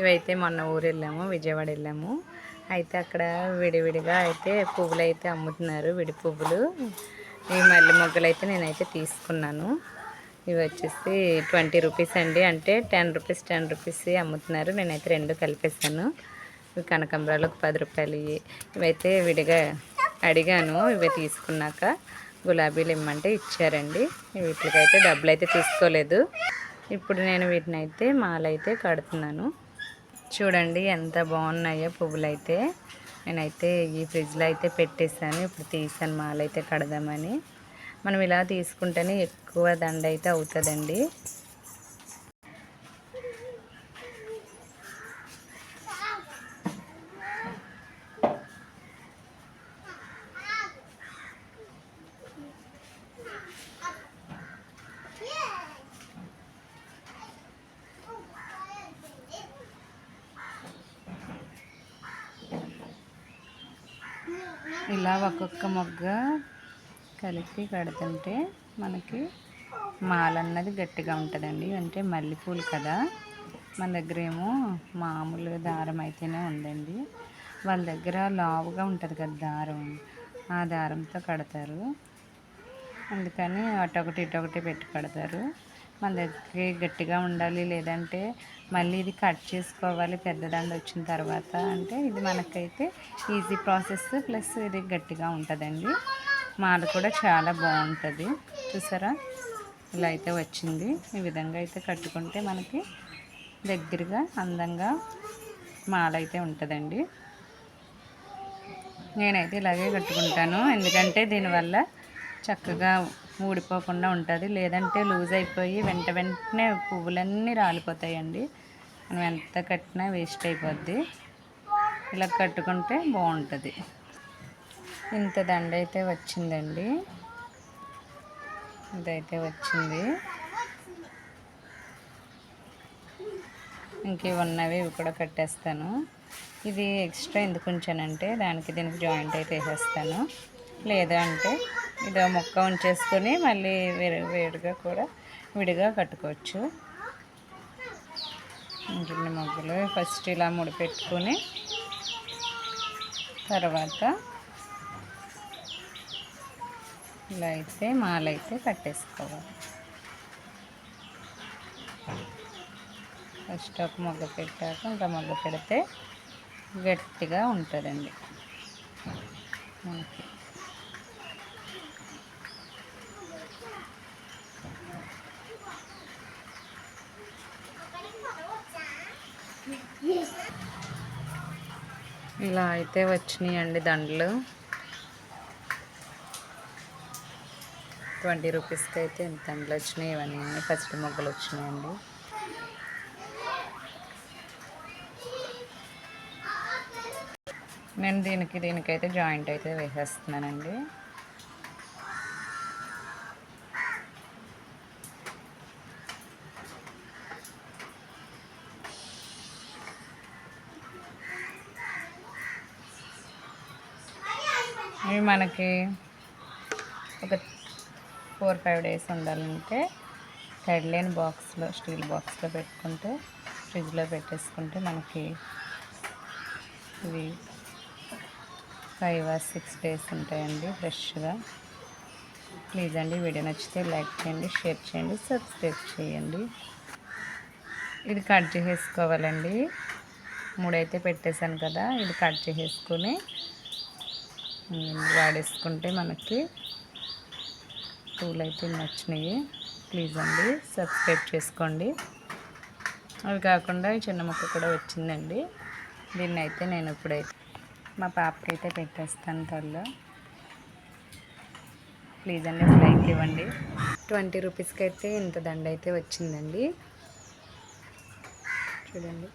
ఇవైతే మొన్న ఊరు వెళ్ళాము, విజయవాడ వెళ్ళాము. అయితే అక్కడ విడివిడిగా అయితే పువ్వులు అయితే అమ్ముతున్నారు, విడి పువ్వులు. ఈ మల్లె మొగ్గలు అయితే నేనైతే తీసుకున్నాను. ఇవి వచ్చేసి 20 రూపీస్ అండి, అంటే 10 రూపీస్ అమ్ముతున్నారు. నేనైతే రెండు కలిపేసాను. ఇవి కనకాంబరాలు ఒక 10 రూపాయలు. ఇవైతే విడిగా అడిగాను. ఇవి తీసుకున్నాక గులాబీలు ఇమ్మంటే ఇచ్చారండి. వీటికైతే డబ్బులు అయితే తీసుకోలేదు. ఇప్పుడు నేను వీటిని అయితే మాలైతే కడుతున్నాను. చూడండి ఎంత బాగున్నాయో పువ్వులు అయితే. నేనైతే ఈ ఫ్రిడ్జ్లో అయితే పెట్టేశాను. ఇప్పుడు తీసాను మాలైతే కడదామని. మనం ఇలా తీసుకుంటేనే ఎక్కువ దండ అయితే అవుతుందండి. ఇలా ఒక్కొక్క మొగ్గ కలిపి కడుతుంటే మనకి మాల అన్నది గట్టిగా ఉంటుందండి. అంటే మల్లెపూలు కదా, మన దగ్గర ఏమో మామూలు దారం అయితేనే ఉందండి. వాళ్ళ దగ్గర లావుగా ఉంటుంది కదా దారం, ఆ దారంతో కడతారు. అందుకని అటొకటి ఇటొకటి పెట్టి కడతారు. మన దగ్గర గట్టిగా ఉండాలి, లేదంటే మళ్ళీ ఇది కట్ చేసుకోవాలి పెద్ద దండ వచ్చిన తర్వాత అంటే ఇది మనకైతే ఈజీ ప్రాసెస్, ప్లస్ ఇది గట్టిగా ఉంటుందండి. మాల కూడా చాలా బాగుంటుంది. చూసారా ఇలా అయితే వచ్చింది. ఈ విధంగా అయితే కట్టుకుంటే మనకి దగ్గరగా అందంగా మాల అయితే ఉంటుందండి. నేనైతే ఇలాగే కట్టుకుంటాను, ఎందుకంటే దీనివల్ల చక్కగా ఊడిపోకుండా ఉంటుంది. లేదంటే లూజ్ అయిపోయి వెంటనే పువ్వులన్నీ రాలిపోతాయండి. మనం ఎంత కట్టినా వేస్ట్ అయిపోద్ది. ఇలా కట్టుకుంటే బాగుంటుంది. ఇంత దండ అయితే వచ్చిందండి, ఇదైతే వచ్చింది. ఇంకేవి ఉన్నవి ఇవి కూడా కట్టేస్తాను. ఇది ఎక్స్ట్రా ఎందుకు ఉంచానంటే దానికి దీనికి జాయింట్ అయితే వేసేస్తాను. లేదా అంటే ఇదో మొక్క ఉంచేసుకొని మళ్ళీ వేడిగా కూడా విడిగా కట్టుకోవచ్చు. ఇంటిని మొగ్గలు ఫస్ట్ ఇలా ముడిపెట్టుకొని తర్వాత ఇలా అయితే మాల అయితే కట్టేసుకోవాలి. ఫస్ట్ ఒక మొగ్గ పెట్టాక ఇంకా మొగ్గ పెడితే గట్టిగా ఉంటుందండి మనకి. ఇలా అయితే వచ్చినాయండి దండలు. 20 రూపీస్కి అయితే ఇంత దండలు వచ్చినాయి. ఇవన్నీ ఫస్ట్ మొగ్గలు వచ్చినాయండి. నేను దీనికైతే జాయింట్ అయితే వేసేస్తున్నానండి. ఇవి మనకి ఒక 4-5 డేస్ ఉండాలంటే తడి లేని బాక్స్లో, స్టీల్ బాక్స్లో పెట్టుకుంటే ఫ్రిడ్జ్లో పెట్టేసుకుంటే మనకి ఇవి 5 or 6 డేస్ ఉంటాయండి ఫ్రెష్గా. ప్లీజ్ అండి వీడియో నచ్చితే లైక్ చేయండి, షేర్ చేయండి, సబ్స్క్రైబ్ చేయండి. ఇది కట్ చేసేసుకోవాలండి. 3 అయితే పెట్టేశాను కదా, ఇది కట్ చేసేసుకొని వాడేసుకుంటే మనకి పూలు అయితే నచ్చినాయి. ప్లీజ్ అండి సబ్స్క్రైబ్ చేసుకోండి. అవి కాకుండా చిన్న మొక్క కూడా వచ్చిందండి. దీన్ని అయితే నేను ఇప్పుడైతే మా పాపకి అయితే పెట్టేస్తాను త్వరలో. ప్లీజ్ అండి లైక్ ఇవ్వండి. 20 రూపీస్కి అయితే ఇంత దండ అయితే వచ్చిందండి. చూడండి.